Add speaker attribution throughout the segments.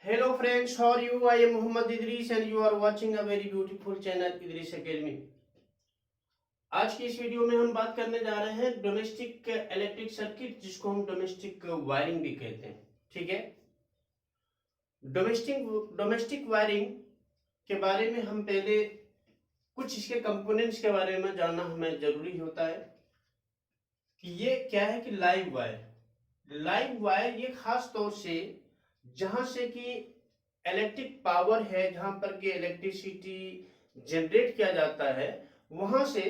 Speaker 1: Hello friends, how are you? I am Muhammad Idris and you are watching a very beautiful channel Idris Academy. आज की इस video में हम बात करने जा रहे हैं डोमेस्टिक इलेक्ट्रिक सर्किट, जिसको हम डोमेस्टिक वायरिंग भी कहते हैं। ठीक है, डोमेस्टिक वायरिंग के बारे में हम पहले कुछ इसके कंपोनेंट्स के बारे में जानना हमें जरूरी होता है कि ये क्या है। कि लाइव वायर ये खास तौर से जहां से कि इलेक्ट्रिक पावर है, जहां पर कि इलेक्ट्रिसिटी जनरेट किया जाता है, वहां से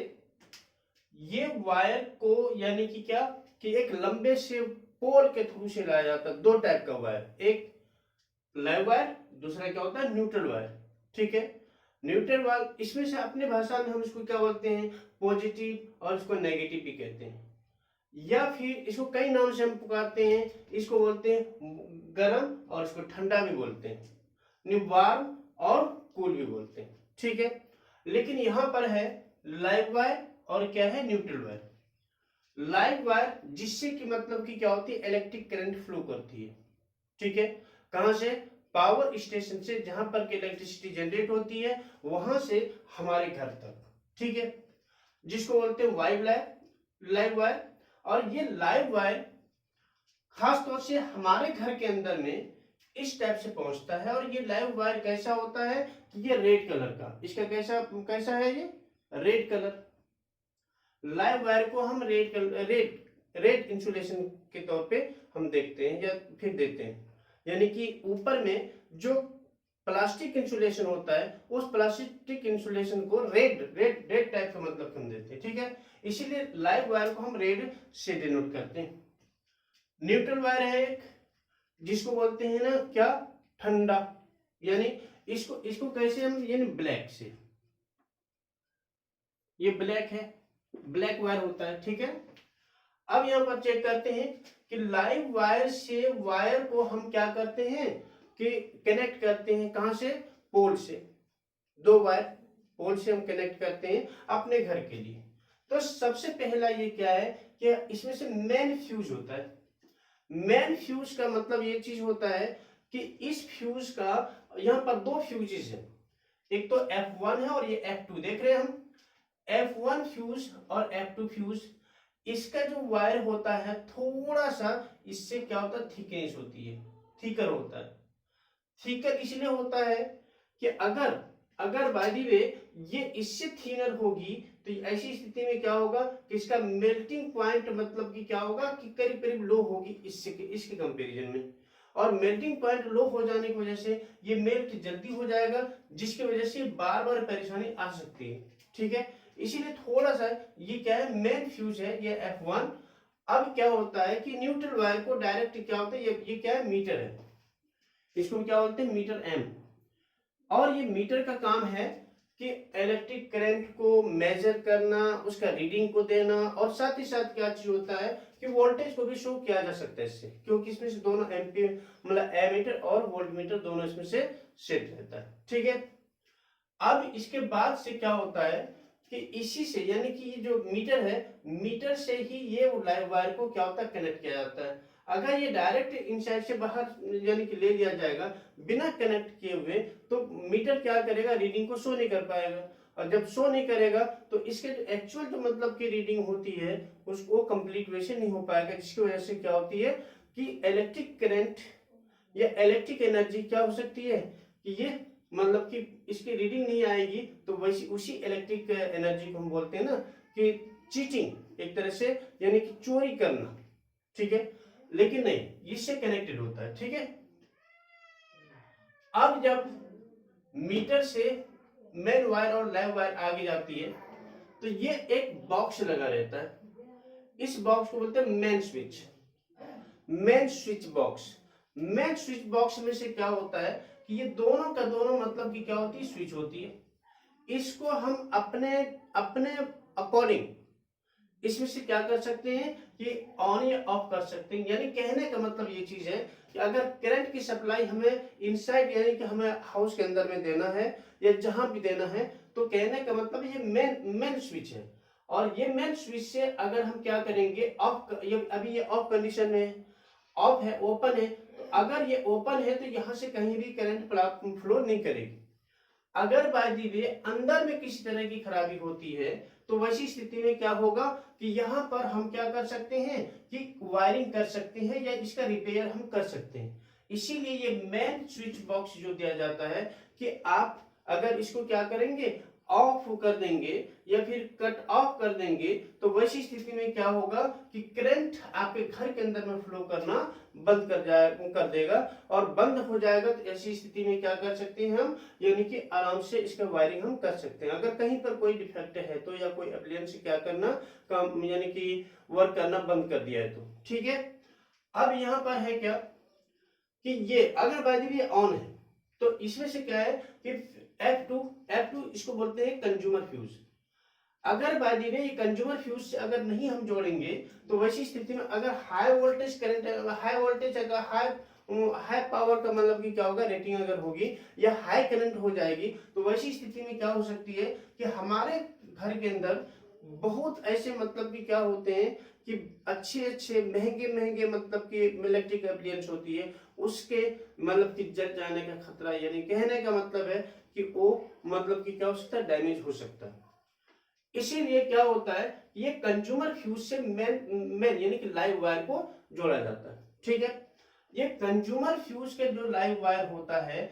Speaker 1: ये वायर को यानी कि क्या कि एक लंबे से पोल के थ्रू से लाया जाता है। दो टाइप का वायर, एक लाइव वायर, दूसरा क्या होता है न्यूट्रल वायर। ठीक है, न्यूट्रल वायर इसमें से अपने भाषा में हम इसको क्या बोलते हैं, पॉजिटिव, और इसको नेगेटिव भी कहते हैं, या फिर इसको कई नाम से हम पुकारते हैं। इसको बोलते हैं गर्म और इसको ठंडा भी बोलते हैं, वार्म और कूल भी बोलते हैं। ठीक है, लेकिन यहां पर है लाइव वायर और क्या है न्यूट्रल वायर। लाइव वायर जिससे कि मतलब कि क्या होती है, इलेक्ट्रिक करंट फ्लो करती है। ठीक है, कहां से, पावर स्टेशन से, जहां पर कि इलेक्ट्रिसिटी जनरेट होती है वहां से हमारे घर तक। ठीक है, जिसको बोलते हैं लाइव वायर। और ये लाइव वायर खास तौर से हमारे घर के अंदर में इस टाइप से पहुंचता है। और ये लाइव वायर कैसा होता है कि ये रेड कलर का, इसका कैसा कैसा है, ये रेड कलर। लाइव वायर को हम रेड इंसुलेशन के तौर पे हम देखते हैं या फिर देते हैं, यानी कि ऊपर में जो प्लास्टिक इंसुलेशन होता है उस प्लास्टिक इंसुलेशन को रेड टाइप का मतलब हम देते हैं। ठीक है, इसीलिए लाइव वायर को हम रेड से डिनोट करते हैं। न्यूट्रल वायर है एक, जिसको बोलते हैं ना क्या, ठंडा, यानी इसको कैसे हम, यानी ब्लैक से, ये ब्लैक है, ब्लैक वायर होता है। ठीक है, अब यहां पर चेक करते हैं कि लाइव वायर से वायर को हम क्या करते हैं कि कनेक्ट करते हैं, कहां से, पोल से। दो वायर पोल से हम कनेक्ट करते हैं अपने घर के लिए। तो सबसे पहला ये क्या है कि इसमें से मेन फ्यूज होता है। मेन फ्यूज का मतलब ये चीज होता है कि इस फ्यूज का, यहां पर दो फ्यूजेस है, एक तो F1 है और ये F2 देख रहे हैं हम। F1 फ्यूज और F2 फ्यूज, इसका जो वायर होता है थोड़ा सा इससे क्या होता है, थिकनेस होती है, थिकर होता है। थिकर इसलिए होता है कि अगर अगर बाय द वे ये इससे थिनर होगी तो ऐसी स्थिति में क्या होगा कि इसका मेल्टिंग पॉइंट मतलब कि क्या होगा कि करीब करीब लो होगी इसके कंपैरिजन में। और मेल्टिंग पॉइंट लो हो जाने की वजह से ये मेल्ट जल्दी हो जाएगा, जिसकी वजह से बार बार परेशानी आ सकती है। ठीक है, इसीलिए थोड़ा सा ये क्या है, मेन फ्यूज है ये F1। अब क्या होता है कि न्यूट्रल वायर को डायरेक्ट क्या होता है, ये क्या है, मीटर है, इसको क्या बोलते हैं, मीटर एम। और ये मीटर का काम है कि इलेक्ट्रिक करंट को मेजर करना, उसका रीडिंग को देना, और साथ ही साथ क्या चीज होता है कि वोल्टेज को भी शो किया जा सकता है इससे, क्योंकि इसमें से दोनों एम्पीयर मतलब एमीटर और वोल्टमीटर दोनों इसमें से सेट रहता है। ठीक है, अब इसके बाद से क्या होता है कि इसी से, यानी कि ये जो मीटर है, मीटर से ही ये लाइव वायर को क्या होता है, कनेक्ट किया जाता है। अगर ये डायरेक्ट इनसाइड से बाहर यानी कि ले लिया जाएगा बिना कनेक्ट किए हुए, तो मीटर क्या करेगा, रीडिंग को शो नहीं कर पाएगा। और जब शो नहीं करेगा तो इसके जो एक्चुअल जो मतलब की रीडिंग होती है उसको कंप्लीट वैसे नहीं हो पाएगा, जिसकी वजह से क्या होती है कि इलेक्ट्रिक करंट या इलेक्ट्रिक एनर्जी क्या हो सकती है कि ये मतलब कि इसकी रीडिंग नहीं आएगी। तो वैसी उसी इलेक्ट्रिक एनर्जी को हम बोलते हैं ना कि चीटिंग एक तरह से, यानी कि चोरी करना। ठीक है, लेकिन नहीं, इससे कनेक्टेड होता है। ठीक है, अब जब मीटर से मेन वायर और लाइव वायर आगे जाती है तो ये एक बॉक्स लगा रहता है, इस बॉक्स को बोलते हैं main switch. Main switch box में से क्या होता है कि ये दोनों का दोनों मतलब कि क्या होती है, स्विच होती है। इसको हम अपने अपने अकॉर्डिंग इसमें से क्या कर सकते हैं कि ऑन या ऑफ कर सकते हैं। यानी कहने का मतलब ये चीज है कि अगर करंट की सप्लाई हमें इनसाइड यानी कि हमें हाउस के अंदर में देना है या जहां भी देना है, तो कहने का मतलब ये मेन स्विच है। और ये मेन स्विच से अगर हम क्या करेंगे, ऑफ, अभी ये ऑफ कंडीशन में है, ऑफ है, ओपन है, तो अगर ये ओपन है तो यहाँ से कहीं भी करंट फ्लो नहीं करेगी। अगर बाय द वे अंदर में किसी तरह की खराबी होती है तो वैसी स्थिति में क्या होगा कि यहाँ पर हम क्या कर सकते हैं कि वायरिंग कर सकते हैं या इसका रिपेयर हम कर सकते हैं। इसीलिए ये मेन स्विच बॉक्स जो दिया जाता है कि आप अगर इसको क्या करेंगे, ऑफ कर देंगे या फिर कट ऑफ कर देंगे तो वैसी स्थिति में क्या होगा कि करंट आपके घर के अंदर में फ्लो करना बंद कर देगा और बंद हो जाएगा। तो ऐसी स्थिति में क्या कर सकते हैं हम, यानी कि आराम से इसका वायरिंग हम कर सकते हैं। अगर कहीं पर कोई डिफेक्ट है तो या कोई एप्लायंस क्या करना काम यानी कि वर्क करना बंद कर दिया है तो ठीक है। अब यहाँ पर है क्या कि ये अगर बाय द वे ऑन है तो इसमें से क्या है कि F2 इसको बोलते हैं कंज्यूमर फ्यूज। अगर बाय द वे ये कंज्यूमर फ्यूज से अगर नहीं हम जोड़ेंगे तो वैसी स्थिति में अगर हाई वोल्टेज करंट अगर हाई पावर का मतलब कि क्या होगा, रेटिंग अगर होगी या हाई करंट हो जाएगी तो वैसी स्थिति में क्या हो सकती है कि हमारे घर के अंदर बहुत ऐसे मतलब कि क्या होते हैं कि अच्छे महंगे मतलब कि इलेक्ट्रिक एप्लायंस होती है, उसके मतलब कि जल जाने का खतरा, यानी कहने का मतलब है कि वो मतलब कि क्या हो सकता है, डैमेज हो सकता है। इसीलिए क्या होता है, ये कंज्यूमर फ्यूज से मेन यानी कि लाइव वायर को जोड़ा जाता है। ठीक है, ये कंज्यूमर फ्यूज के जो लाइव वायर होता है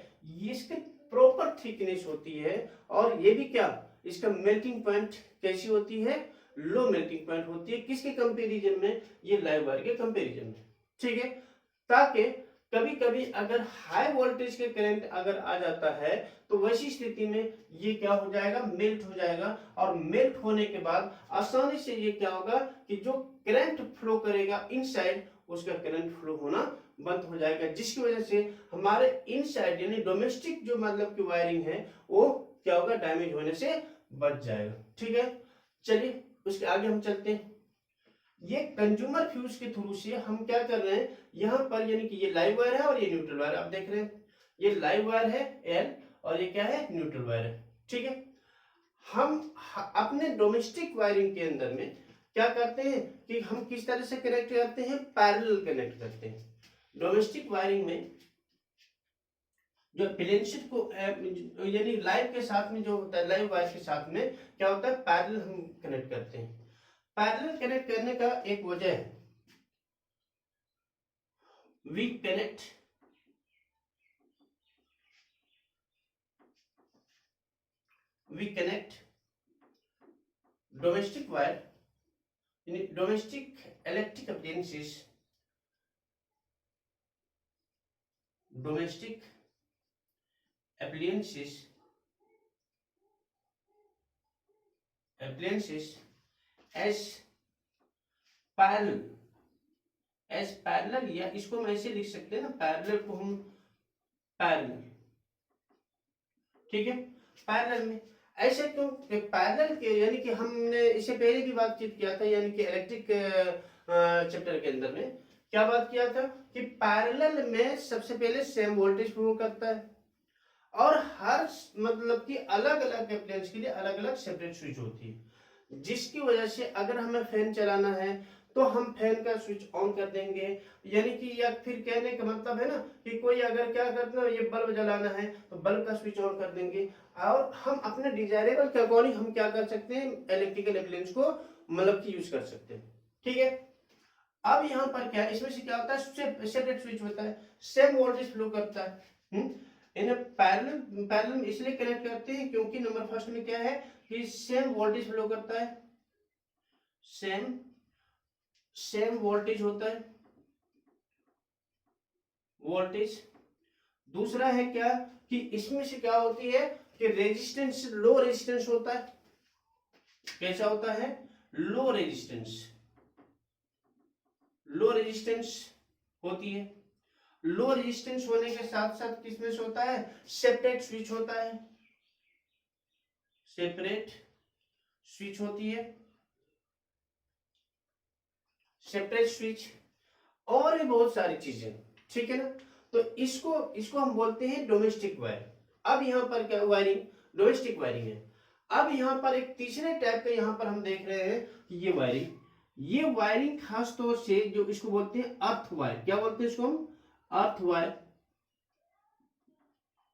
Speaker 1: इसके प्रॉपर थिकनेस होती है और ये भी क्या, इसका मेल्टिंग पॉइंट कैसी होती है, लो मेल्टिंग पॉइंट होती है। किसके कंपैरिजन में, ये लाइव वायर के कंपैरिजन में। ठीक है, ताकि कभी कभी अगर हाई वोल्टेज के करंट अगर आ जाता है तो वैसी स्थिति में ये क्या हो जाएगा, मेल्ट हो जाएगा और मेल्ट होने के बाद आसानी से ये क्या होगा कि जो करंट फ्लो करेगा इनसाइड उसका करंट फ्लो होना बंद हो जाएगा, जिसकी वजह से हमारे इनसाइड यानी डोमेस्टिक जो मतलब की वायरिंग है वो क्या होगा, डैमेज होने से बच जाएगा। ठीक है, चलिए उसके आगे हम चलते हैं। ये कंज्यूमर फ्यूज के थ्रू से हम क्या कर रहे हैं यहाँ पर, यानी कि ये लाइव वायर है और ये न्यूट्रल वायर, आप देख रहे हैं ये लाइव वायर है एल और ये क्या है, न्यूट्रल वायर है। ठीक है, हम अपने डोमेस्टिक वायरिंग के अंदर में क्या करते हैं कि हम किस तरह से कनेक्ट करते हैं, पैरेलल कनेक्ट करते हैं। डोमेस्टिक वायरिंग में जो एप्लायंसेस को यानी लाइव के साथ में जो होता है, लाइव वायर के साथ में क्या होता है, पैरेलल हम कनेक्ट करते हैं। पैरेलल कनेक्ट करने का एक वजह है, वी कनेक्ट डोमेस्टिक वायर यानी domestic electric appliances, domestic appliances as parallel, या इसको हम ऐसे लिख सकते हैं ना, पैरेलल को हम पैरेलल, ठीक है, पैरेलल में ऐसे क्यों, पैरेलल के यानी कि हमने इससे पहले भी बातचीत किया था, यानी कि इलेक्ट्रिक चैप्टर के अंदर में क्या बात किया था कि पैरेलल में सबसे पहले सेम वोल्टेज फ्लो करता है और हर मतलब कि अलग अलग एप्लायंस के लिए अलग अलग सेपरेट स्विच होती है, जिसकी वजह से अगर हमें फैन चलाना है तो हम फैन का स्विच ऑन कर देंगे, यानी कि या फिर कहने का मतलब है ना कि कोई अगर क्या करता है, ये बल्ब जलाना है तो बल्ब का स्विच ऑन कर देंगे और हम अपने डिजायरेबल के अकॉर्डिंग हम क्या कर सकते हैं, इलेक्ट्रिकल एप्लायंस को मतलब कि यूज कर सकते हैं। ठीक है, अब यहाँ पर क्या, इसमें से क्या होता है, सेपरेट स्विच होता है, सेम वोल्टेज फ्लो करता है। इन्हें पैरेलल इसलिए कनेक्ट करते हैं क्योंकि नंबर फर्स्ट में क्या है कि सेम वोल्टेज फ्लो करता है, सेम वोल्टेज होता है, वोल्टेज। दूसरा है क्या कि इसमें से क्या होती है कि रेजिस्टेंस, लो रेजिस्टेंस होता है। कैसा होता है, लो रेजिस्टेंस होती है। लो रेजिस्टेंस होने के साथ साथ किसमें से होता है, सेपरेट स्विच होता है, सेपरेट स्विच होती है, सेपरेट स्विच और भी बहुत सारी चीजें। ठीक है ना, तो इसको हम बोलते हैं डोमेस्टिक वायर। अब यहाँ पर क्या वायरिंग, डोमेस्टिक वायरिंग है। अब यहाँ पर एक तीसरे टाइप का यहाँ पर हम देख रहे हैं कि ये वायरिंग खास तौर से जो इसको बोलते हैं अर्थ वायर, क्या बोलते हैं इसको हम, अर्थ वायर,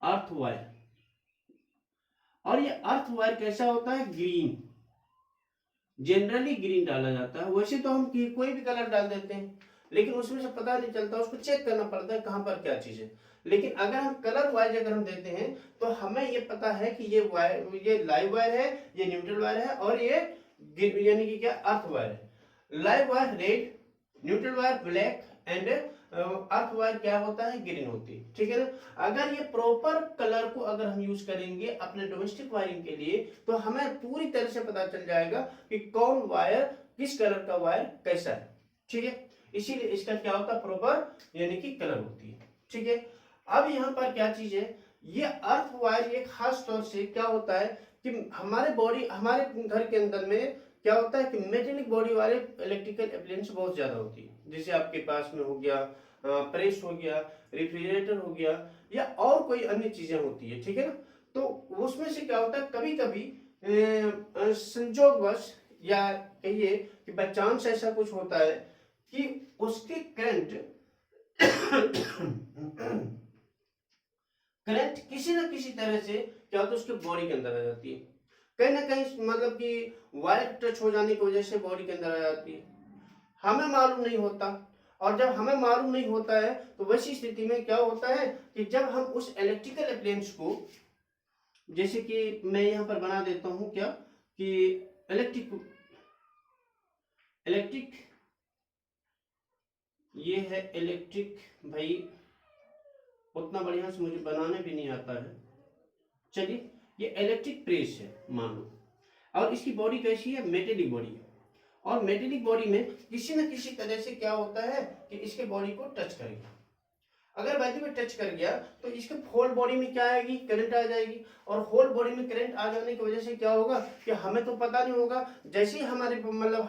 Speaker 1: अर्थ वायर। और ये अर्थ वायर कैसा होता है? ग्रीन, जनरली ग्रीन डाला जाता है। वैसे तो हम कोई भी कलर डाल देते हैं, लेकिन उसमें से पता नहीं चलता, उसको चेक करना पड़ता है कहाँ पर क्या चीज है। लेकिन अगर हम कलर वाइज अगर हम देते हैं तो हमें ये पता है कि ये वायर, ये लाइव वायर है, ये न्यूट्रल वायर है, और ये यानी कि क्या, अर्थ वायर है। Live wire red, neutral wire black, and earth wire क्या होता है? ग्रीन होती है। ठीक है ना? अगर ये प्रॉपर कलर को अगर हम यूज करेंगे अपने डोमेस्टिक वायरिंग के लिए, तो हमें पूरी तरह से पता चल जाएगा कि कौन वायर, किस कलर का वायर कैसा है। ठीक है? इसीलिए इसका क्या होता है? प्रॉपर यानी कि कलर होती है। ठीक है? अब यहाँ पर क्या चीज है, ये अर्थ वायर ये खास तौर से क्या होता है कि हमारे बॉडी, हमारे घर के अंदर में क्या होता है कि मेटेलिक बॉडी वाले इलेक्ट्रिकल अप्लायंस बहुत ज्यादा होती है। जैसे आपके पास में हो गया प्रेस हो गया, रेफ्रिजरेटर हो गया, या और कोई अन्य चीजें होती है। ठीक है ना? तो उसमें से क्या होता है, कभी कभी संजोगवश या कहिए कि बाय चांस ऐसा कुछ होता है कि उसकी करंट करंट किसी न किसी तरह से क्या होता है उसके बॉडी के अंदर आ जाती है। कहीं ना कहीं मतलब कि वायर टच हो जाने की वजह से बॉडी के अंदर आ जाती है, हमें मालूम नहीं होता। और जब हमें मालूम नहीं होता है तो वैसी स्थिति में क्या होता है कि जब हम उस इलेक्ट्रिकल अप्लायंस को, जैसे कि मैं यहां पर बना देता हूं क्या, कि इलेक्ट्रिक इलेक्ट्रिक ये है इलेक्ट्रिक, भाई उतना बढ़िया से मुझे बनाने भी नहीं आता है। चलिए, ये इलेक्ट्रिक प्रेस है मान लो, और इसकी बॉडी कैसी है? मेटेलिक बॉडी है। और मेटेलिक बॉडी में किसी न किसी तरह से क्या होता है कि इसके बॉडी को टच करेगा। अगर बाजू में टच कर गया तो इसके होल बॉडी में क्या आएगी? करंट आ जाएगी। और होल बॉडी में करंट आ जाने की वजह से क्या होगा कि हमें तो पता नहीं होगा, जैसे ही हमारे मतलब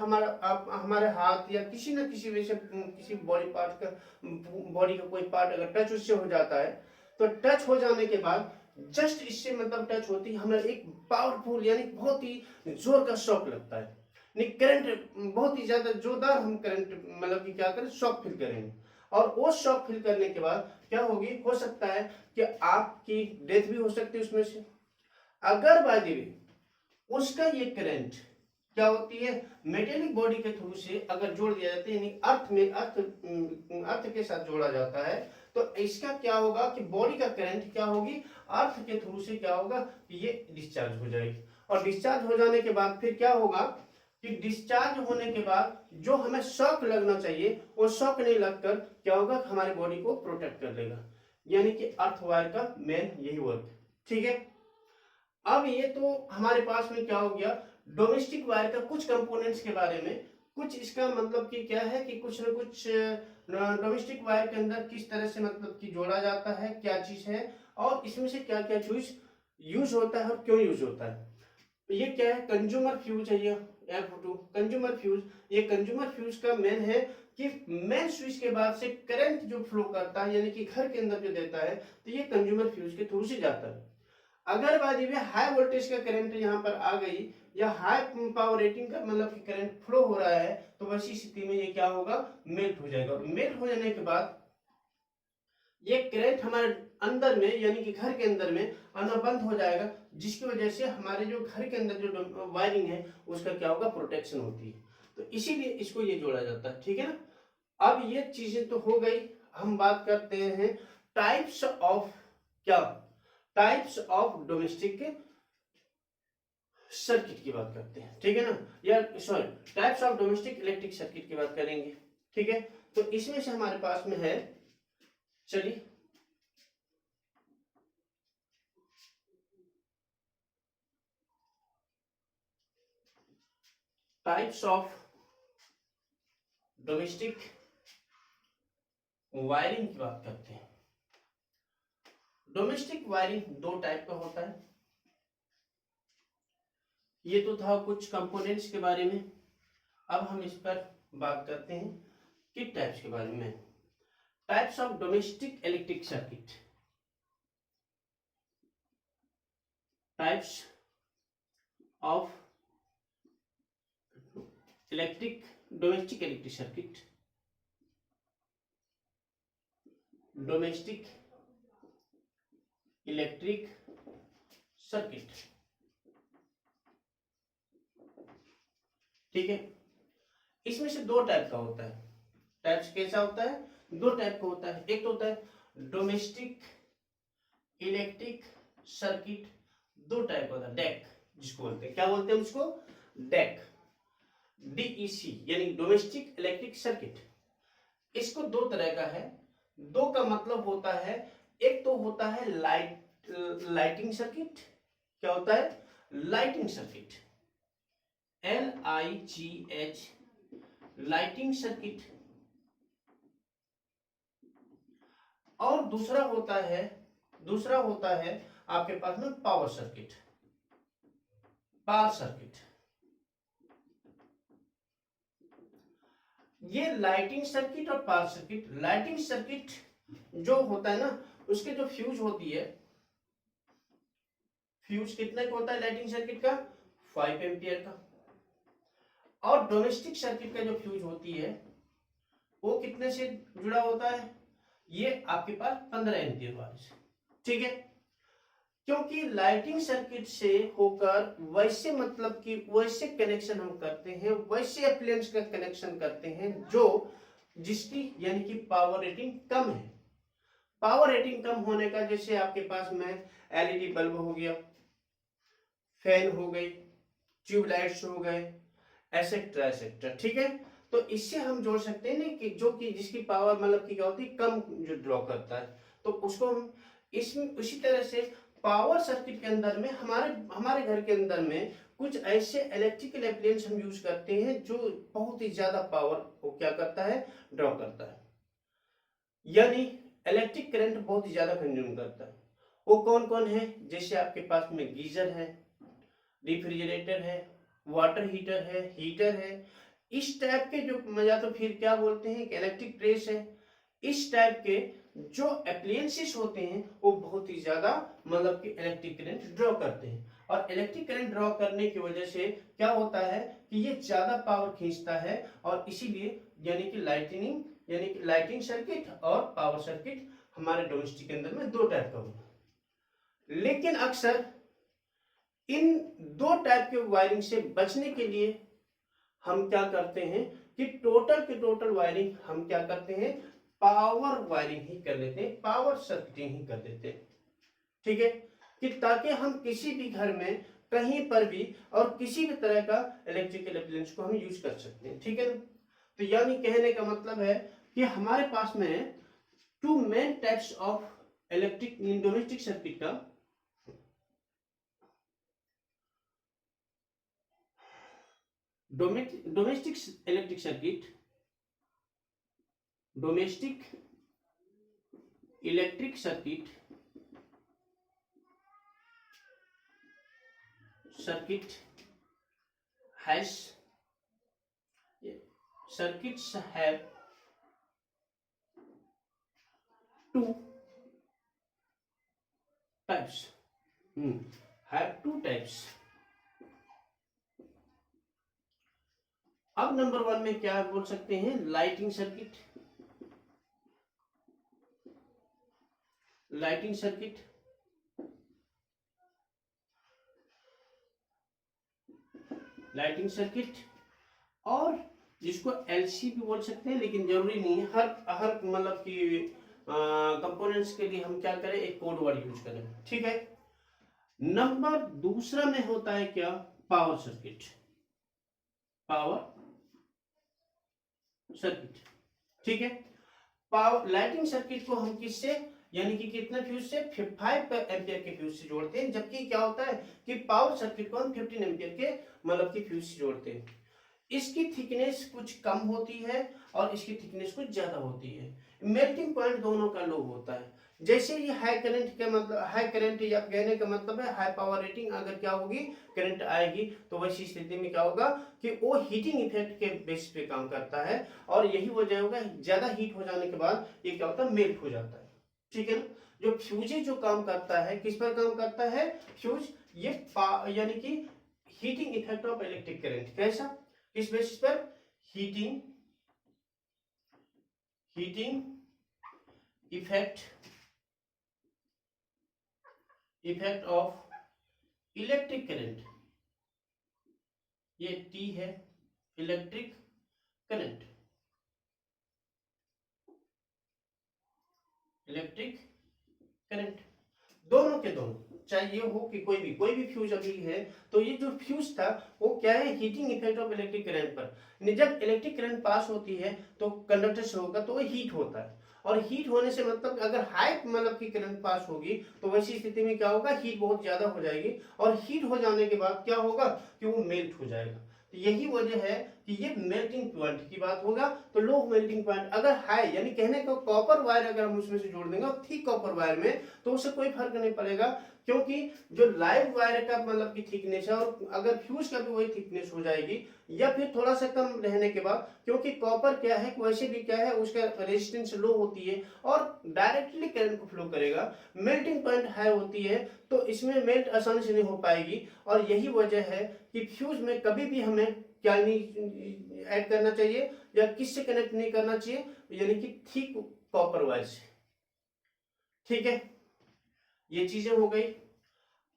Speaker 1: हमारे हाथ या किसी न किसी वजह से किसी बॉडी पार्ट का, बॉडी का कोई पार्ट अगर टच उससे हो जाता है, तो टच हो जाने के बाद जस्ट इससे मतलब टच होती है हमें एक पावरफुल यानी बहुत ही जोर का शॉक लगता है। करंट बहुत ही ज्यादा जोरदार हम करंट मतलब कि क्या करें, शॉक फील करेंगे। और वो शॉक फील करने के बाद क्या होगी, हो सकता है कि आपकी डेथ भी हो सकती है उसमें से। अगर बाय द वे उसका ये करंट क्या होती है, मेटेलिक बॉडी के थ्रू से अगर जोड़ दिया जाता है, यानी अर्थ में अर्थ के साथ जोड़ा जाता है, तो इसका क्या होगा कि बॉडी का करंट क्या होगी, अर्थ के थ्रू से क्या होगा कि ये डिस्चार्ज हो जाएगी। और डिस्चार्ज हो जाने के बाद फिर क्या होगा कि डिस्चार्ज होने के बाद जो हमें शॉक लगना चाहिए वो शॉक नहीं लगकर क्या होगा, हमारे बॉडी को प्रोटेक्ट कर लेगा। यानी कि अर्थ वायर का मेन यही वर्क। ठीक है? अब ये तो हमारे पास में क्या हो गया, डोमेस्टिक वायर का कुछ कंपोनेंट्स के बारे में। कुछ इसका मतलब कि क्या है कि कुछ न कुछ डोमेस्टिक वायर के अंदर किस तरह से मतलब कि जोड़ा जाता है, क्या चीज है, और इसमें से क्या क्या चीज यूज होता है और क्यों यूज होता है। ये क्या है, कंज्यूमर फ्यूज है। ये F2 कंज्यूमर फ्यूज, ये कंज्यूमर फ्यूज का मेन है कि मेन स्विच के बाद से करंट जो फ्लो करता है यानी कि घर के अंदर जो देता है, तो ये कंज्यूमर फ्यूज के थ्रू से जाता है। अगर बात ये हाई वोल्टेज का करंट यहाँ पर आ गई या हाई पावर रेटिंग का मतलब कि करंट फ्लो हो रहा है, तो वैसी स्थिति में ये क्या होगा, मेल्ट हो जाएगा। और मेल्ट हो जाने के बाद ये करंट हमारे अंदर में यानी कि घर के अंदर में आना बंद हो जाएगा, जिसकी वजह से हमारे जो घर के अंदर जो वायरिंग है उसका क्या होगा, प्रोटेक्शन होती है। तो इसीलिए इसको ये जोड़ा जाता है। ठीक है ना? अब ये चीजें तो हो गई। हम बात करते हैं टाइप्स ऑफ क्या, टाइप्स ऑफ डोमेस्टिक सर्किट की बात करते हैं। ठीक है ना, या sorry types of domestic electric circuit की बात करेंगे। ठीक है? तो इसमें से हमारे पास में है, चलिए टाइप्स ऑफ डोमेस्टिक वायरिंग की बात करते हैं। डोमेस्टिक वायरिंग दो टाइप का होता है। ये तो था कुछ कंपोनेंट्स के बारे में। अब हम इस पर बात करते हैं कि टाइप्स के बारे में। Types of domestic electric circuit, types of electric domestic electric circuit. Domestic electric circuit. ठीक है, इसमें से दो टाइप का होता है। टाइप्स कैसा होता है? दो टाइप का होता है। एक तो होता है डोमेस्टिक इलेक्ट्रिक सर्किट, दो टाइप होता है, डेक जिसको बोलते हैं। क्या बोलते हैं उसको? डेक, DEC, यानी डोमेस्टिक इलेक्ट्रिक सर्किट। इसको दो तरह का है। दो का मतलब होता है, एक तो होता है लाइटिंग सर्किट। क्या होता है? Lighting circuit, LIGH, lighting circuit. और दूसरा होता है आपके पास में पावर सर्किट, पावर सर्किट। ये लाइटिंग सर्किट और पावर सर्किट। लाइटिंग सर्किट जो होता है ना, उसके जो फ्यूज होती है, फ्यूज कितने का होता है लाइटिंग सर्किट का? 5 एम्पियर का। और डोमेस्टिक सर्किट का जो फ्यूज होती है वो कितने से जुड़ा होता है? ये आपके पास 15 एम्पियर वाले से। ठीक है, क्योंकि लाइटिंग सर्किट से होकर वैसे मतलब कि वैसे कनेक्शन हम करते हैं, वैसे अप्लायंस का कनेक्शन करते हैं जो जिसकी यानी कि पावर रेटिंग कम है। पावर रेटिंग कम होने का, जैसे आपके पास में LED बल्ब हो गया, फैन हो गई, ट्यूबलाइट्स हो गए, एसेट्रा एसेट्रा। ठीक है, तो इससे हम जोड़ सकते हैं ना कि जो कि जिसकी पावर मतलब कि क्या होती है, कम जो ड्रॉ करता है, तो उसको हम इसमें उसी तरह से पावर सर्किट के अंदर में हमारे घर के अंदर में कुछ ऐसे इलेक्ट्रिकल एप्लायंस हम यूज करते हैं जो बहुत ही ज्यादा पावर को क्या करता है, ड्रॉ करता है, यानी इलेक्ट्रिक करंट बहुत ही ज्यादा कंज्यूम करता है। वो कौन कौन है? जैसे आपके पास में गीजर है, रेफ्रिजरेटर है, वाटर हीटर है। इस टाइप के जो, या तो फिर क्या बोलते हैं, इलेक्ट्रिक प्रेस है। इस टाइप के जो अप्लायंसेस होते हैं वो बहुत ही ज्यादा मतलब कि इलेक्ट्रिक करंट ड्रॉ करते हैं। और इलेक्ट्रिक करंट ड्रॉ करने की वजह से क्या होता है कि ये ज्यादा पावर खींचता है, और इसीलिए यानी कि लाइटिंग सर्किट और पावर सर्किट हमारे डोमेस्टिक के अंदर में दो टाइप का होता है। लेकिन अक्सर इन दो टाइप के वायरिंग से बचने के लिए हम क्या करते हैं कि टोटल वायरिंग हम क्या करते हैं, पावर वायरिंग ही कर लेते हैं, पावर सर्किटिंग ही कर देते हैं। ठीक है, कि ताकि हम किसी भी घर में कहीं पर भी और किसी भी तरह का इलेक्ट्रिकल अप्लायंस को हम यूज कर सकते हैं। ठीक है ना, तो यानी कहने का मतलब है कि हमारे पास में two main types of electric domestic circuit का, domestic electric circuit, domestic electric circuit circuits have two types. Have two types. अब नंबर 1 में क्या बोल सकते हैं, लाइटिंग सर्किट। लाइटिंग सर्किट और जिसको LC भी बोल सकते हैं, लेकिन जरूरी नहीं है हर मतलब कि कंपोनेंट्स के लिए हम क्या करें, एक कोड वर्ड यूज करें। ठीक है, नंबर दूसरा में होता है क्या, पावर सर्किट। ठीक है, पावर लाइटिंग सर्किट को हम किससे यानी कि कितने फ्यूज से, 5 एम्पियर के फ्यूज से जोड़ते हैं, जबकि क्या होता है कि पावर सर्किट को हम 15 एम्पियर के मतलब कि फ्यूज से जोड़ते हैं। इसकी थिकनेस कुछ कम होती है और इसकी थिकनेस कुछ ज्यादा होती है। मेल्टिंग पॉइंट दोनों का लो होता है। जैसे ये हाई करंट या कहने का मतलब है हाई पावर रेटिंग, अगर क्या होगी, करंट आएगी, तो वैसी स्थिति में क्या होगा कि वो हीटिंग इफेक्ट के बेस पे काम करता है, और यही वजह होगा ज्यादा हीट हो जाने के बाद ये क्या होता है, मेल्ट हो जाता है। ठीक है ना, जो फ्यूज जो काम करता है, किस पर काम करता है फ्यूज, ये यानी कि heating effect of electric current. कैसा, किस बेसिस पर, heating effect of electric current, ये टी है, इलेक्ट्रिक करंट, इलेक्ट्रिक करंट, दोनों के दोनों, चाहे ये हो कि कोई भी फ्यूज अभी है, तो ये जो फ्यूज था वो क्या है, heating effect of electric current पर। जब इलेक्ट्रिक करंट पास होती है तो कंडक्टर से होगा तो वो हीट होता है, और हीट होने से मतलब अगर हाई मतलब की करंट पास होगी तो वैसी स्थिति में क्या होगा, हीट बहुत ज्यादा हो जाएगी, और हीट हो जाने के बाद क्या होगा कि वो मेल्ट हो जाएगा। तो यही वजह है कि ये मेल्टिंग पॉइंट की बात होगा, तो लो मेल्टिंग पॉइंट अगर हाई, यानी कहने को कॉपर वायर अगर हम उसमें से जोड़ देंगे थिक कॉपर वायर में, तो उससे कोई फर्क नहीं पड़ेगा, क्योंकि जो लाइव वायर का मतलब की थिकनेस है, और अगर फ्यूज का भी वही थिकनेस हो जाएगी या फिर थोड़ा सा कम रहने के बाद, क्योंकि कॉपर क्या है वैसे भी क्या है उसका रेजिस्टेंस लो होती है और डायरेक्टली करंट को फ्लो करेगा, मेल्टिंग पॉइंट हाई होती है तो इसमें मेल्ट आसानी से नहीं हो पाएगी। और यही वजह है कि फ्यूज में कभी भी हमें क्या नहीं ऐड करना चाहिए या किससे कनेक्ट नहीं करना चाहिए, यानी कि थिक कॉपर वायर से। ठीक है, ये चीजें हो गई।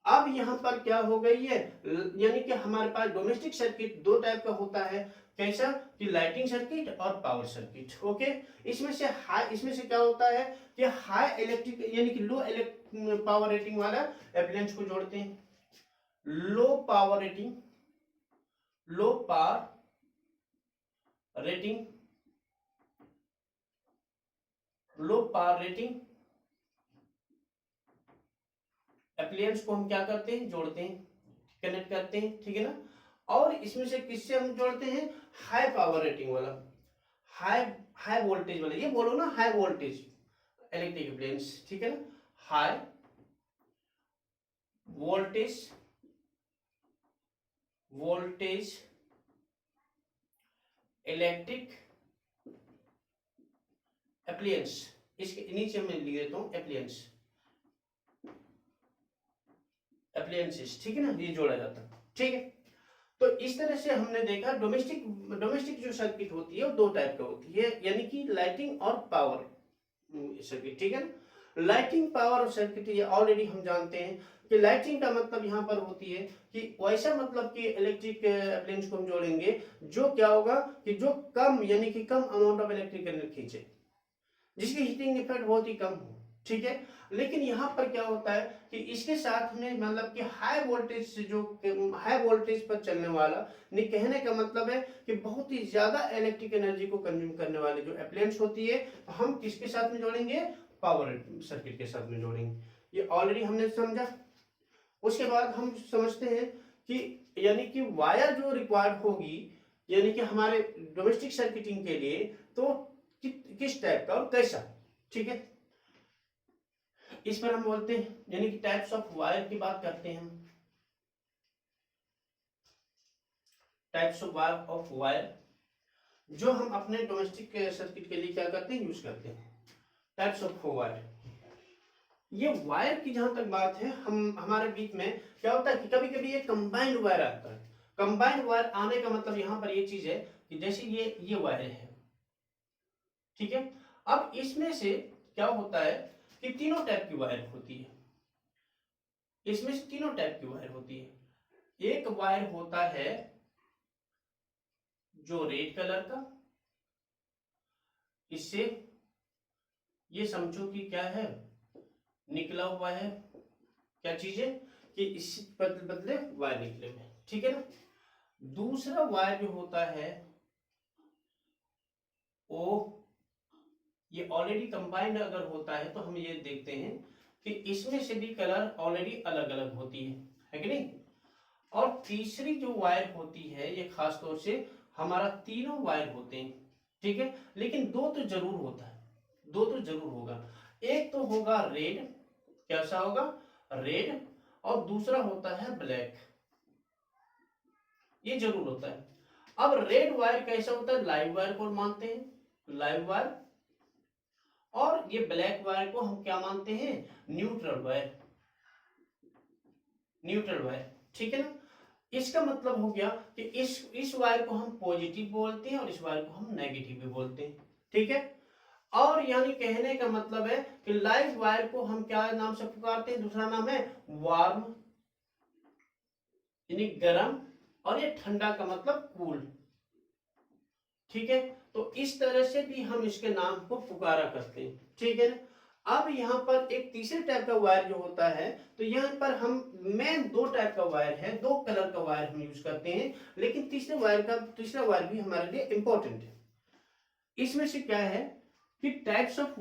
Speaker 1: अब यहां पर क्या हो गई है, यानी कि हमारे पास डोमेस्टिक सर्किट दो टाइप का होता है, कैसा कि लाइटिंग सर्किट और पावर सर्किट। ओके, इसमें से क्या होता है कि हाई इलेक्ट्रिक यानी कि लो पावर रेटिंग वाला एप्लायंस को जोड़ते हैं, लो पावर रेटिंग एप्लायंस को हम क्या करते हैं, जोड़ते हैं, कनेक्ट करते हैं, ठीक है ना। और इसमें से किससे हम जोड़ते हैं, हाई पावर रेटिंग वाला, हाई हाई वोल्टेज वाला, ये बोलो ना हाई वोल्टेज इलेक्ट्रिक एप्लायंस, ठीक है ना, हाई वोल्टेज इलेक्ट्रिक एप्लायंस, इसके नीचे मैं लिख देता हूं एप्लायंसेस, ठीक है ना, ये जोड़ा जाता है। ठीक है, तो इस तरह से हमने देखा डोमेस्टिक जो सर्किट होती है वो दो टाइप का होती है, यानी कि लाइटिंग और पावर सर्किट। ठीक है ना, लाइटिंग पावर और सर्किट ये ऑलरेडी हम जानते हैं कि लाइटिंग का मतलब यहाँ पर होती है कि वैसा मतलब कि इलेक्ट्रिक अप्लायंस को हम जोड़ेंगे जो क्या होगा कि जो कम यानी कि कम अमाउंट ऑफ इलेक्ट्रिक करंट खींचे, जिसकी हीटिंग इफेक्ट बहुत ही कम हो। ठीक है, लेकिन यहाँ पर क्या होता है कि इसके साथ में मतलब कि हाई वोल्टेज पर चलने वाला, नहीं कहने का मतलब है कि बहुत ही ज्यादा इलेक्ट्रिक एनर्जी को कंज्यूम करने वाली जो अप्लायंस होती है, तो हम किसके साथ में जोड़ेंगे, पावर सर्किट के साथ में जोड़ेंगे। ये ऑलरेडी हमने समझा। उसके बाद हम समझते हैं कि यानी कि वायर जो रिक्वायर्ड होगी यानी कि हमारे डोमेस्टिक सर्किटिंग के लिए, तो किस टाइप का और कैसा। ठीक है, इस पर हम बोलते हैं यानी कि टाइप्स ऑफ वायर की बात करते हैं हम, टाइप्स ऑफ वायर जो हम अपने डोमेस्टिक सर्किट के लिए क्या करते हैं, यूज करते हैं, टाइप्स ऑफ वायर। ये वायर की जहां तक बात है, हम हमारे बीच में क्या होता है कि कभी कभी ये कंबाइंड वायर आता है। कंबाइंड वायर आने का मतलब यहां पर ये चीज है कि जैसे ये वायर है, ठीक है, अब इसमें से क्या होता है कि तीनों टाइप की वायर होती है, इसमें से तीनों टाइप की वायर होती है। एक वायर होता है जो रेड कलर का, इससे ये समझो कि क्या है, निकला हुआ है, क्या चीज है कि इस बदले वायर निकले हुए, ठीक है ना। दूसरा वायर जो होता है वो ये ऑलरेडी कंबाइंड अगर होता है तो हम ये देखते हैं कि इसमें से भी कलर ऑलरेडी अलग अलग होती है कि नहीं। और तीसरी जो वायर होती है ये खास तौर से हमारा तीनों वायर होते हैं, ठीक है, लेकिन दो तो जरूर होता है, दो तो जरूर होगा। एक तो होगा रेड, कैसा होगा, रेड, और दूसरा होता है ब्लैक, ये जरूर होता है। अब रेड वायर कैसा होता है, लाइव वायर को मानते हैं, लाइव वायर, और ये ब्लैक वायर को हम क्या मानते हैं, न्यूट्रल वायर, न्यूट्रल वायर, ठीक है ना। इसका मतलब हो गया कि इस वायर को हम पॉजिटिव बोलते हैं और इस वायर को हम नेगेटिव भी बोलते हैं, ठीक है। और यानी कहने का मतलब है कि लाइव वायर को हम क्या नाम से पुकारते हैं, दूसरा नाम है वार्म यानी गर्म, और ये ठंडा का मतलब कूल। ठीक है, तो इस तरह से भी हम इसके नाम को पुकारा करते हैं। ठीक है ना। अब यहाँ पर एक तीसरे टाइप का वायर जो होता है, तो यहाँ पर हम मेन दो टाइप का वायर है, दो कलर का वायर हम यूज करते हैं, लेकिन तीसरा वायर भी हमारे लिए इंपॉर्टेंट है। इसमें से क्या है कि types of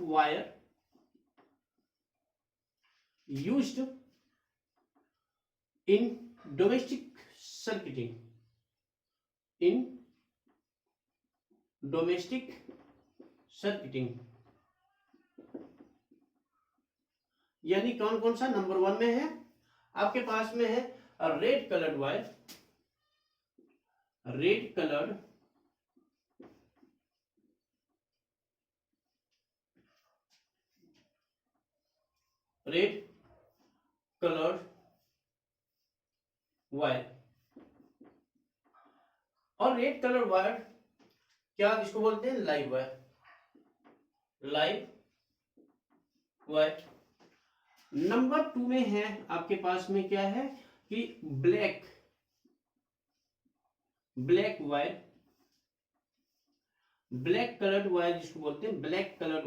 Speaker 1: wire used in domestic circuiting, यानी कौन कौन सा, नंबर 1 में है आपके पास में है red coloured wire, red coloured wire. और रेड कलर वायर क्या इसको बोलते हैं, लाइव वायर। नंबर 2 में है आपके पास में क्या है कि black wire, black coloured wire जिसको बोलते हैं ब्लैक कलर्ड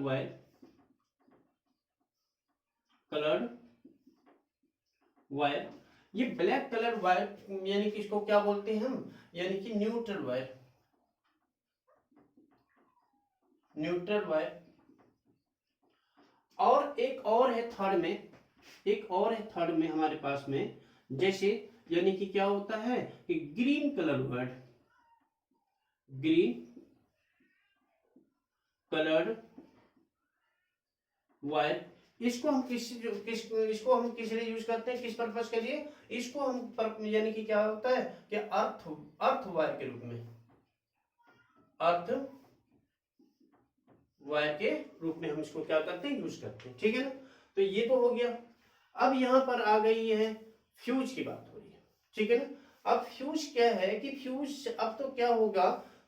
Speaker 1: वायर, ये ब्लैक कलर वायर यानी कि इसको क्या बोलते हैं हम, यानी कि न्यूट्रल वायर। और एक और है थर्ड में हमारे पास में, जैसे यानी कि क्या होता है कि ग्रीन कलर्ड वायर। इसको हम इसको हम किस लिए यूज करते हैं, किस पर्पस के लिए, इसको हम यानी कि क्या होता है कि अर्थ वायर के रूप में, हम इसको क्या करते हैं, यूज करते हैं। ठीक है ना, तो ये तो हो गया। अब यहां पर आ गई है फ्यूज की बात हो रही है। ठीक है ना। अब फ्यूज क्या है कि फ्यूज अब तो क्या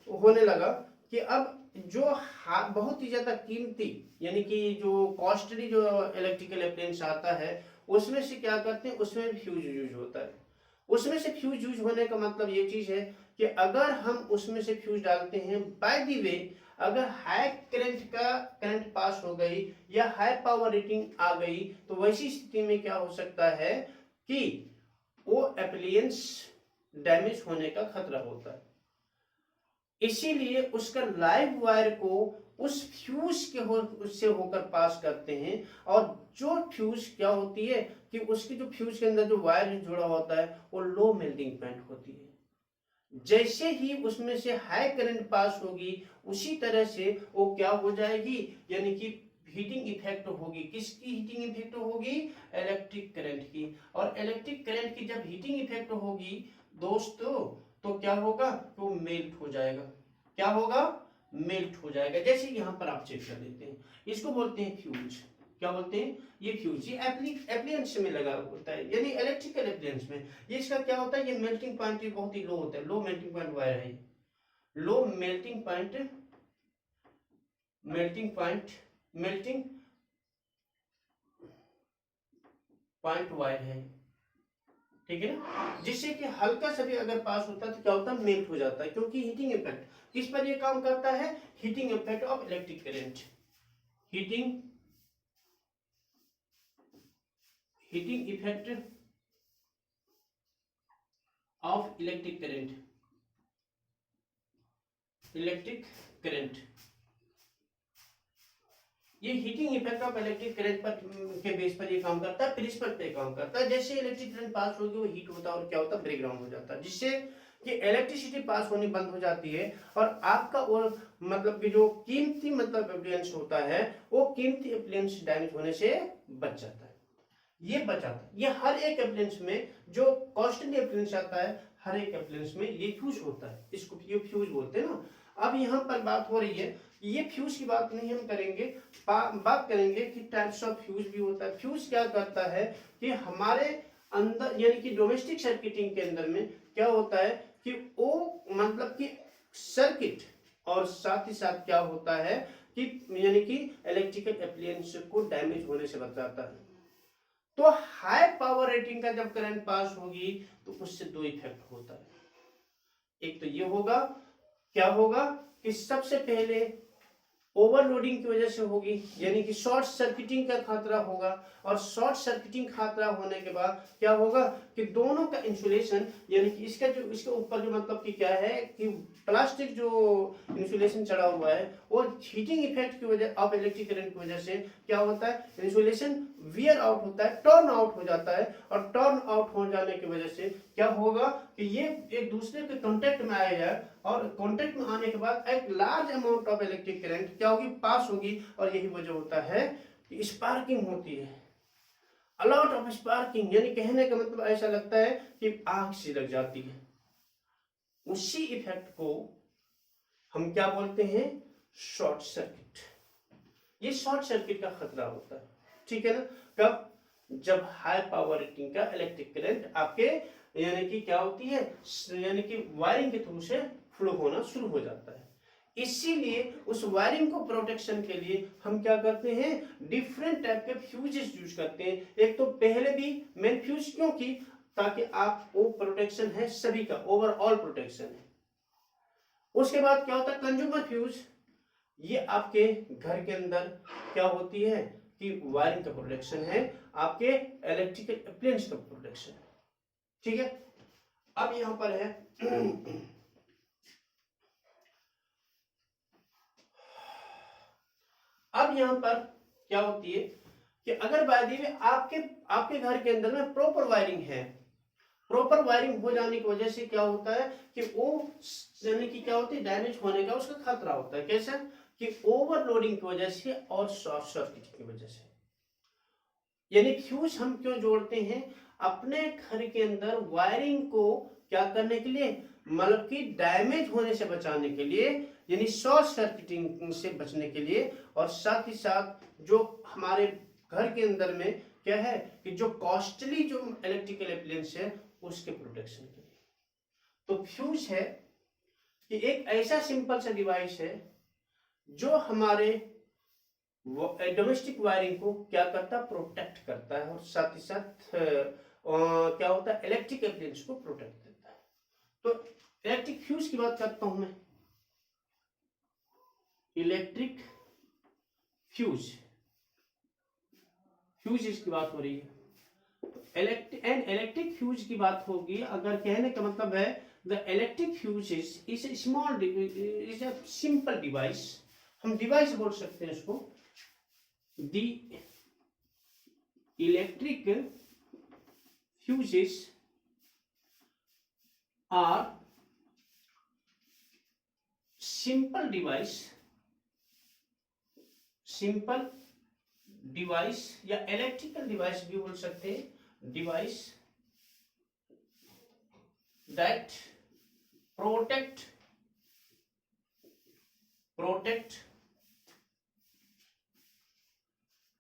Speaker 1: होने लगा कि अब जो बहुत ही ज्यादा कीमती यानी कि जो कॉस्टली जो इलेक्ट्रिकल अप्लायंस आता है, उसमें से क्या करते हैं, उसमें फ्यूज यूज होता है। उसमें से फ्यूज यूज होने का मतलब ये चीज है कि अगर हम उसमें से फ्यूज डालते हैं, बाय द वे अगर हाई करंट पास हो गई या हाई पावर रेटिंग आ गई, तो वैसी स्थिति में क्या हो सकता है कि वो अप्लायंस डैमेज होने का खतरा होता है। इसीलिए उसका लाइव वायर को उस फ्यूज के उससे होकर पास करते हैं, और जो फ्यूज क्या होती है कि उसकी जो फ्यूज के अंदर जो वायर जुड़ा होता है वो लो मेल्टिंग पॉइंट होती है। जैसे ही उसमें से हाई करंट पास होगी, उसी तरह से वो क्या हो जाएगी, यानी कि हीटिंग इफेक्ट होगी। किसकी हीटिंग इफेक्ट होगी, इलेक्ट्रिक करंट की। और इलेक्ट्रिक करंट की जब हीटिंग इफेक्ट होगी दोस्तों, तो क्या होगा, तो मेल्ट हो जाएगा। क्या होगा, मेल्ट हो जाएगा। जैसे यहां पर आप चेक कर लेते हैं, इसको बोलते हैं फ्यूज। क्या बोलते हैं, ये फ्यूज। ये एप्लियंस में लगा होता है, यानी इलेक्ट्रिकल एप्लियंस में। ये इसका क्या होता है, ये मेल्टिंग पॉइंट ये बहुत ही लो होता है, लो मेल्टिंग पॉइंट वायर है, लो मेल्टिंग पॉइंट वायर है। ठीक है ना, जिससे कि हल्का सा भी अगर पास होता है तो क्या होता है, मेल्ट हो जाता है। क्योंकि हीटिंग इफेक्ट किस पर ये काम करता है, heating effect of electric current, heating effect of electric current. ये heating effect of electric current पर के बेस पर ये काम करता है, प्रिंसिपल पे काम करता है। जैसे इलेक्ट्रिक करंट पास होगी वो हीट होता है और क्या होता है, ब्रेकडाउन हो जाता है, जिससे कि इलेक्ट्रिसिटी पास होनी बंद हो जाती है, और आपका वो मतलब कि जो कीमती मतलब अप्लायंस होता है, वो कीमती अप्लायंस डैमेज होने से बच जाता है। ये हर एक अप्लायंस में जो कॉस्टली अप्लायंस आता है, हर एक अप्लायंस में ये फ्यूज होता है, इसको ये फ्यूज बोलते हैं ना। अब यहाँ पर बात हो रही है, ये फ्यूज की बात नहीं हम करेंगे, बात करेंगे कि टाइप्स ऑफ फ्यूज भी होता है। फ्यूज क्या करता है कि हमारे अंदर यानी कि डोमेस्टिक सर्किटिंग के अंदर में क्या होता है कि वो मतलब कि सर्किट और साथ ही साथ क्या होता है कि यानी कि इलेक्ट्रिकल एप्लायंस को डैमेज होने से बचाता है। तो हाई पावर रेटिंग का जब करंट पास होगी तो उससे दो इफेक्ट होता है। एक तो ये होगा, क्या होगा कि सबसे पहले ओवरलोडिंग की वजह से होगी, यानी कि शॉर्ट सर्किटिंग का खतरा होगा, और शॉर्ट सर्किटिंग खतरा होने के बाद क्या होगा कि दोनों का इंसुलेशन, यानी कि इसका जो इसके ऊपर जो मतलब कि क्या है कि प्लास्टिक जो इंसुलेशन चढ़ा हुआ है वो हीटिंग इफेक्ट की वजह ऑफ इलेक्ट्रिक करंट की वजह से क्या होता है, इंसुलेशन वियर आउट होता है, टर्न आउट हो जाता है, और टर्न आउट हो जाने की वजह से क्या होगा कि ये एक दूसरे के कांटेक्ट में आएगा, और कांटेक्ट में आने के बाद एक large amount of electric current क्या होगी, पास होगी, और यही वजह होता है कि स्पार्किंग होती है, अलॉट ऑफ स्पार्किंग, यानी कहने का मतलब ऐसा लगता है कि आग सी लग जाती है। उसी इफेक्ट को हम क्या बोलते हैं, शॉर्ट सर्किट। ये शॉर्ट सर्किट का खतरा होता है, ठीक है ना। कब, जब हाई पावर रेटिंग का इलेक्ट्रिक करंट आपके यानी कि क्या होती है, यानी कि वायरिंग के थ्रू से फ्लो होना शुरू हो जाता है। इसीलिए उस वायरिंग को प्रोटेक्शन के लिए हम क्या करते हैं, डिफरेंट टाइप के फ्यूजेस यूज करते हैं। एक तो पहले भी मेन फ्यूज, क्योंकि ताकि आप वो प्रोटेक्शन है सभी का, ओवरऑल प्रोटेक्शन है। उसके बाद क्या होता है, कंज्यूमर फ्यूज, ये आपके घर के अंदर क्या होती है कि वायरिंग का प्रोटेक्शन है, आपके इलेक्ट्रिकल अप्लायंस का प्रोटेक्शन है, ठीक है। अब यहां पर है अब यहां पर क्या होती है कि अगर वायरिंग में आपके आपके घर के अंदर में प्रॉपर वायरिंग है, प्रॉपर वायरिंग हो जाने की वजह से क्या होता है कि वो यानी कि क्या होती है, डैमेज होने का उसका खतरा होता है। कैसे कि ओवरलोडिंग की वजह से और शॉर्ट सर्किट की वजह से। यानी फ्यूज हम क्यों जोड़ते हैं, अपने घर के अंदर वायरिंग को क्या करने के लिए, मतलब कि डैमेज होने से बचाने के लिए, यानी शॉर्ट सर्किटिंग से बचने के लिए, और साथ ही साथ जो हमारे घर के अंदर में क्या है कि जो कॉस्टली जो इलेक्ट्रिकल अप्लायंस है उसके प्रोटेक्शन के लिए। तो फ्यूज है कि एक ऐसा सिंपल सा डिवाइस है जो हमारे डोमेस्टिक वायरिंग को क्या करता है, प्रोटेक्ट करता है, और साथ ही साथ क्या होता है, इलेक्ट्रिक अप्लायंस को प्रोटेक्ट देता है। तो इलेक्ट्रिक फ्यूज की बात करता हूं मैं, इलेक्ट्रिक फ्यूज, फ्यूज इसकी बात हो रही है। इलेक्ट्रिक फ्यूज की बात होगी, अगर कहने का मतलब है the electric fuse is small, is a simple device, हम डिवाइस बोल सकते हैं इसको। The electric fuses are simple device, simple device या इलेक्ट्रिकल डिवाइस भी बोल सकते हैं, device that protect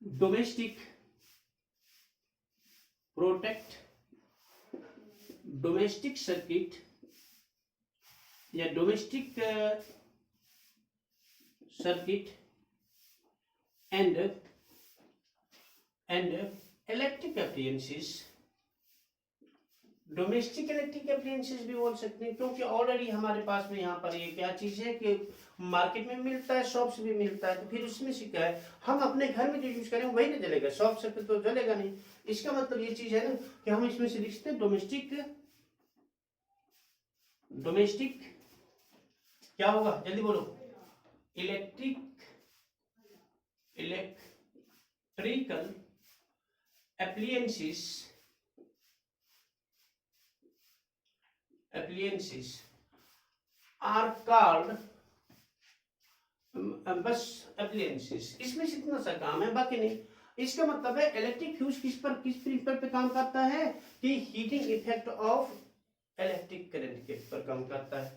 Speaker 1: domestic domestic circuit या domestic circuit and electric appliances. Domestic electric appliances भी बोल सकते हैं, क्योंकि ऑलरेडी हमारे पास में यहाँ पर ये क्या चीज है कि मार्केट में मिलता है, शॉप से भी मिलता है, तो फिर उसमें से क्या है, हम अपने घर में जो यूज करें वही ना जलेगा, शॉप से तो जलेगा नहीं। इसका मतलब ये चीज है ना कि हम इसमें से लिखते हैं डोमेस्टिक, डोमेस्टिक क्या होगा, जल्दी बोलो, इलेक्ट्रिकल appliances are called, बस appliances, इसमें से इतना सा काम है, बाकी नहीं। इसका मतलब है इलेक्ट्रिक फ्यूज किस प्रिंसिपल पे काम करता है कि heating effect of electric current के पर काम करता है,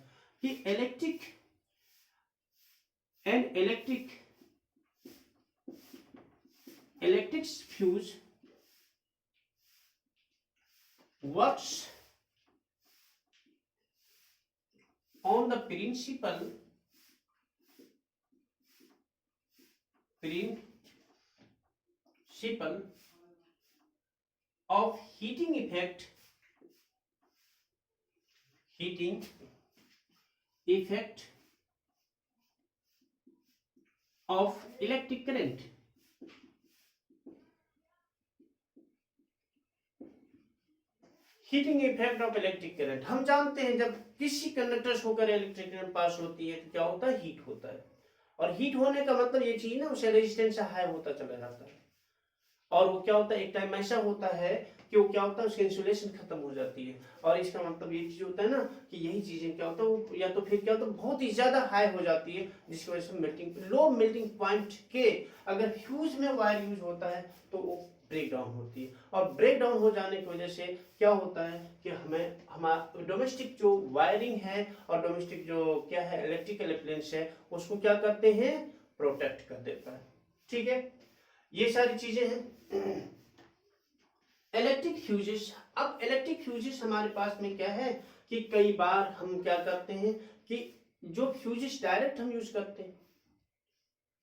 Speaker 1: कि electric fuse works on the principle of heating effect of electric current. Heating effect of electric current, हम जानते हैं जब किसी कंडक्टर से होकर इलेक्ट्रिक करंट पास होती है तो क्या होता है, हीट होता है। और हीट होने का मतलब ये चीज ना, उसे रेजिस्टेंस हाई होता चला जाता है। और वो क्या होता है, एक टाइम ऐसा होता है कि वो क्या होता है, उसकी इंसुलेशन खत्म हो जाती है। और इसका मतलब ये चीज होता है ना कि यही चीजें क्या होता है, वो या तो फिर क्या होता है, बहुत ही ज्यादा हाई हो जाती है, जिसकी वजह से मेल्टिंग पॉइंट के अगर फ्यूज में वायर यूज होता है तो वो ब्रेक डाउन होती है। और ब्रेक डाउन हो जाने की वजह से क्या होता है कि हमें हमारा डोमेस्टिक जो वायरिंग है और डोमेस्टिक जो क्या है इलेक्ट्रिकल अप्लायंस है उसको क्या करते हैं, प्रोटेक्ट कर देता है। ठीक है, ये सारी चीजें हैं। इलेक्ट्रिक फ्यूजेस, अब इलेक्ट्रिक फ्यूजेस हमारे पास में क्या है कि कई बार हम क्या करते हैं कि जो फ्यूजेस डायरेक्ट हम यूज करते हैं,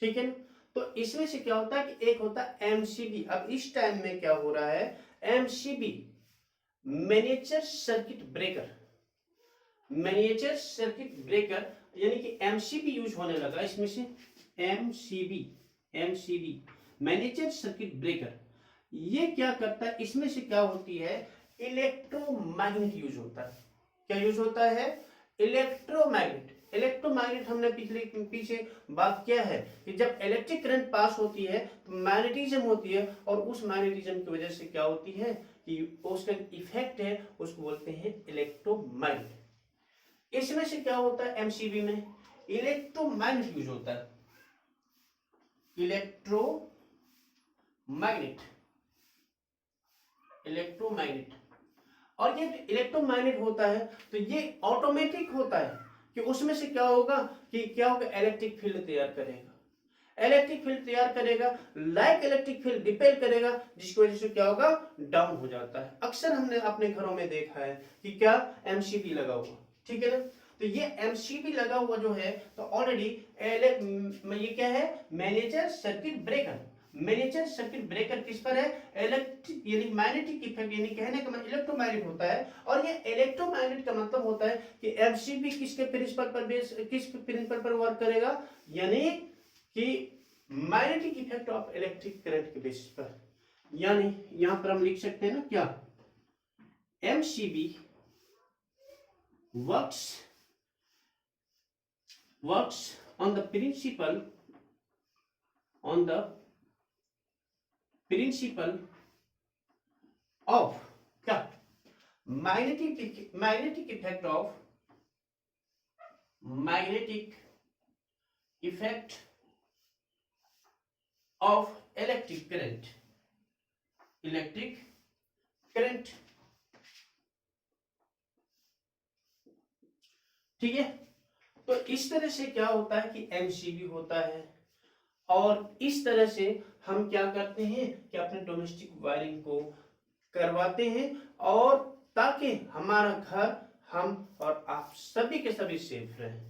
Speaker 1: ठीक है ना, तो इसमें से क्या होता है कि एक होता है एमसीबी। अब इस टाइम में क्या हो रहा है, MCB miniature circuit breaker, miniature circuit breaker यानी कि एमसीबी यूज होने लगा इसमें से। एमसीबी मिनिएचर सर्किट ब्रेकर, ये क्या करता है, इसमें से क्या होती है, इलेक्ट्रोमैग्नेट यूज होता है। क्या यूज होता है, इलेक्ट्रोमैग्नेट। इलेक्ट्रोमैग्नेट हमने पीछे बात किया है कि जब इलेक्ट्रिक करंट पास होती है तो मैग्नेटिज्म होती है, और उस मैग्नेटिज्म की वजह से क्या होती है कि उसका इफेक्ट है, उसको बोलते हैं इलेक्ट्रोमैग्नेट। इसमें से क्या होता है, एमसीबी में इलेक्ट्रोमैग्नेट यूज होता है, इलेक्ट्रोमैग्नेट। और ये इलेक्ट्रोमैग्नेट होता है तो ये ऑटोमेटिक होता है कि उसमें से क्या होगा कि क्या होगा, इलेक्ट्रिक फील्ड तैयार करेगा, इलेक्ट्रिक फील्ड तैयार करेगा, लाइक इलेक्ट्रिक फील्ड रिपेल करेगा, जिसकी वजह से क्या होगा, डाउन हो जाता है। अक्सर हमने अपने घरों में देखा है कि क्या, एमसीबी लगा हुआ, ठीक है ना, तो ये एमसीबी लगा हुआ जो है तो ऑलरेडी ये क्या है, manager circuit breaker. Miniature circuit breaker किस पर है, इलेक्ट्रिक यानी मैग्नेटिक इफेक्ट, यानी कहने का मतलब इलेक्ट्रोमैग्नेट होता है। और ये इलेक्ट्रोमैग्नेट का मतलब होता है कि एमसीबी किसके प्रिंसिपल पर किस प्रिंसिपल पर वर्क करेगा, यानी कि magnetic effect of electric current के बेसिस पर। यानी यहां पर हम लिख सकते हैं ना क्या, MCB works on the principle of क्या, magnetic effect of electric current। ठीक है, तो इस तरह से क्या होता है कि एमसीबी होता है, और इस तरह से हम क्या करते हैं कि अपने डोमेस्टिक वायरिंग को करवाते हैं, और ताकि हमारा घर, हम और आप सभी के सभी सेफ रहें।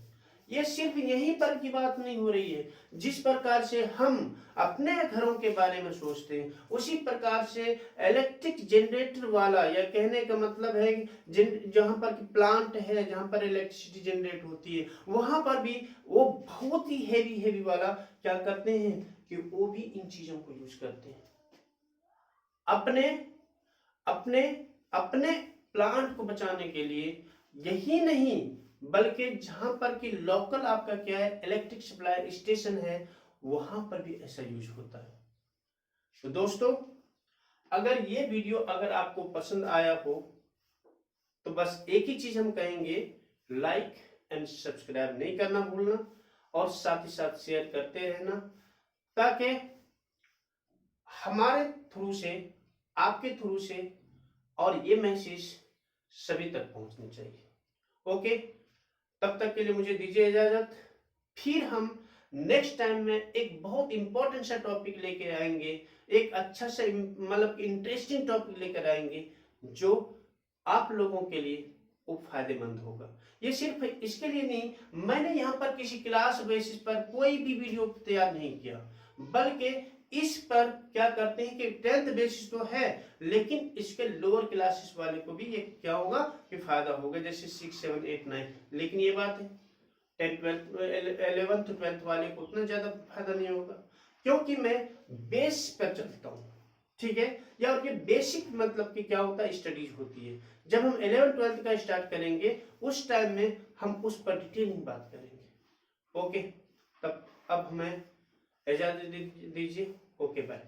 Speaker 1: ये सिर्फ यहीं पर की बात नहीं हो रही है, जिस प्रकार से हम अपने घरों के बारे में सोचते हैं उसी प्रकार से इलेक्ट्रिक जनरेटर वाला, या कहने का मतलब है जहां पर प्लांट है, जहां पर इलेक्ट्रिसिटी जनरेट होती है, वहां पर भी वो बहुत ही हेवी वाला क्या करते हैं कि वो भी इन चीजों को यूज करते हैं अपने अपने अपने प्लांट को बचाने के लिए। यही नहीं बल्कि जहां पर कि लोकल आपका क्या है, इलेक्ट्रिक सप्लाई स्टेशन है, वहां पर भी ऐसा यूज होता है। तो दोस्तों, अगर ये वीडियो अगर आपको पसंद आया हो तो बस एक ही चीज हम कहेंगे, लाइक एंड सब्सक्राइब नहीं करना भूलना, और साथ ही साथ शेयर करते रहना, ताकि हमारे थ्रू से, आपके थ्रू से, और ये मैसेज सभी तक पहुंचनी चाहिए। ओके, तब तक के लिए मुझे दीजिए इजाजत। फिर हम नेक्स्ट टाइम में एक बहुत इंपॉर्टेंट सा टॉपिक लेकर आएंगे, एक अच्छा सा मतलब इंटरेस्टिंग टॉपिक लेकर आएंगे, जो आप लोगों के लिए वो फायदेमंद होगा। ये सिर्फ इसके लिए नहीं, मैंने यहाँ पर किसी क्लास बेसिस पर कोई भी वीडियो तैयार नहीं किया, बल्कि इस पर क्या करते हैं कि 10th बेसिस तो है, लेकिन इसके लोअर क्लासेस वाले को भी ये क्या होगा कि फायदा होगा, जैसे 6, 7, 8, 9। लेकिन ये बात है 10, 12, 11th 12th वाले को उतना ज्यादा फायदा नहीं होगा, क्योंकि मैं बेस पर चलता हूँ, ठीक है। या और ये बेसिक मतलब कि क्या होता है, स्टडीज होती है। जब हम 11th 12th का स्टार्ट करेंगे उस टाइम में हम उस पर डिटेल में बात करेंगे। ओके, तब अब हमें इजाजत दीजिए। Okay, bye.